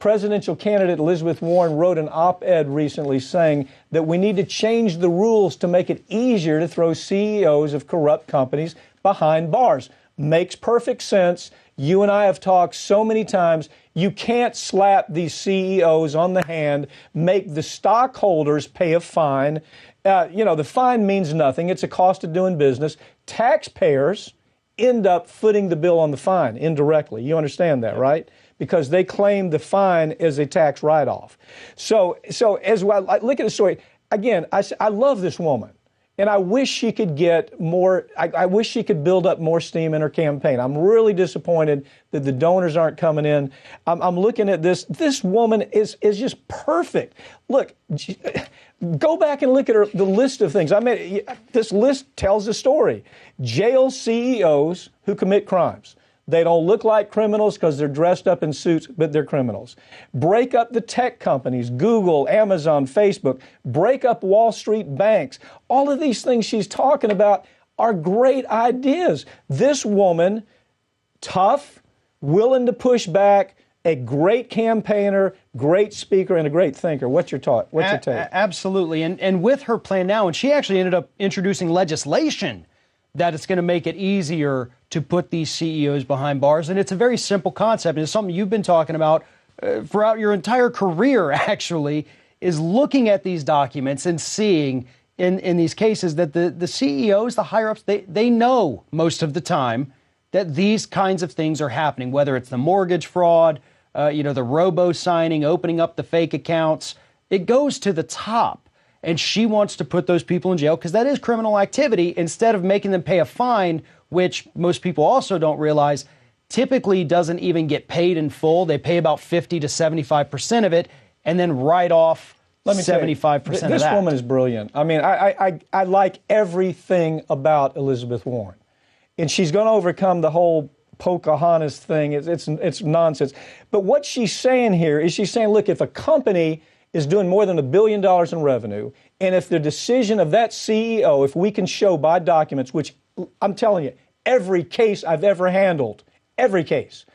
presidential candidate Elizabeth Warren wrote an op-ed recently saying that we need to change the rules to make it easier to throw CEOs of corrupt companies behind bars. Makes perfect sense. You and I have talked so many times. You can't slap these CEOs on the hand, make the stockholders pay a fine. The fine means nothing. It's a cost of doing business. Taxpayers end up footing the bill on the fine indirectly. You understand that, right? Because they claim the fine as a tax write-off. So as well, I look at the story, again, I love this woman. And I wish she could get more, I wish she could build up more steam in her campaign. I'm really disappointed that the donors aren't coming in. I'm looking at this. This woman is just perfect. Look, go back and look at the list of things. This list tells a story. Jail CEOs who commit crimes. They don't look like criminals because they're dressed up in suits, but they're criminals. Break up the tech companies, Google, Amazon, Facebook. Break up Wall Street banks. All of these things she's talking about are great ideas. This woman, tough, willing to push back, a great campaigner, great speaker, and a great thinker. What's your take? Absolutely. And with her plan now, and she actually ended up introducing legislation that it's going to make it easier to put these CEOs behind bars. And it's a very simple concept. And it's something you've been talking about throughout your entire career, actually, is looking at these documents and seeing in these cases that the CEOs, the higher-ups, they know most of the time that these kinds of things are happening, whether it's the mortgage fraud, the robo-signing, opening up the fake accounts. It goes to the top. And she wants to put those people in jail because that is criminal activity instead of making them pay a fine, which most people also don't realize typically doesn't even get paid in full. They pay about 50 to 75% of it and then write off 75% of that. This woman is brilliant. I mean, I like everything about Elizabeth Warren. And she's going to overcome the whole Pocahontas thing. It's nonsense. But what she's saying here is she's saying, look, if a company is doing more than $1 billion in revenue, and if the decision of that CEO, if we can show by documents, which I'm telling you, every case I've ever handled against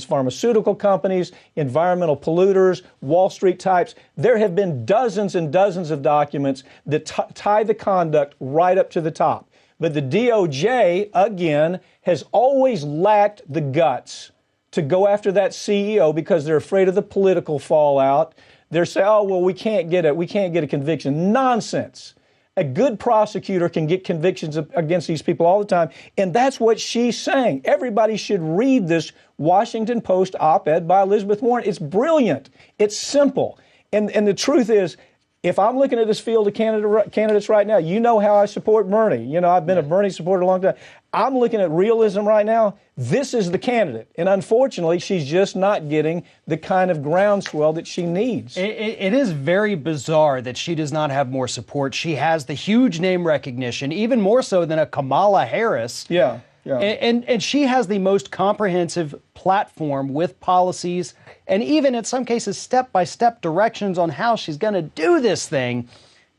pharmaceutical companies, environmental polluters, Wall Street types, there have been dozens and dozens of documents that tie the conduct right up to the top. But the DOJ, again, has always lacked the guts to go after that CEO because they're afraid of the political fallout. They're saying, oh, well, we can't get a conviction. Nonsense. A good prosecutor can get convictions against these people all the time. And that's what she's saying. Everybody should read this Washington Post op-ed by Elizabeth Warren. It's brilliant. It's simple. And the truth is, if I'm looking at this field of candidates right now, you know how I support Bernie. I've been a Bernie supporter a long time. I'm looking at realism right now. This is the candidate. And unfortunately, she's just not getting the kind of groundswell that she needs. It is very bizarre that she does not have more support. She has the huge name recognition, even more so than a Kamala Harris. Yeah. And she has the most comprehensive platform with policies and even in some cases step-by-step directions on how she's going to do this thing.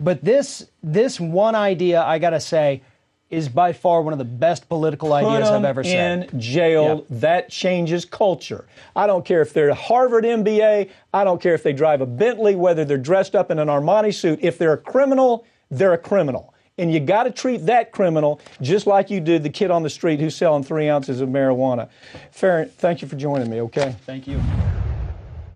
But this one idea, I got to say, is by far one of the best political ideas I've ever said. Put them in jail. Yep. That changes culture. I don't care if they're a Harvard MBA. I don't care if they drive a Bentley, whether they're dressed up in an Armani suit. If they're a criminal, they're a criminal. And you got to treat that criminal just like you did the kid on the street who's selling 3 ounces of marijuana. Farron, thank you for joining me, okay? Thank you.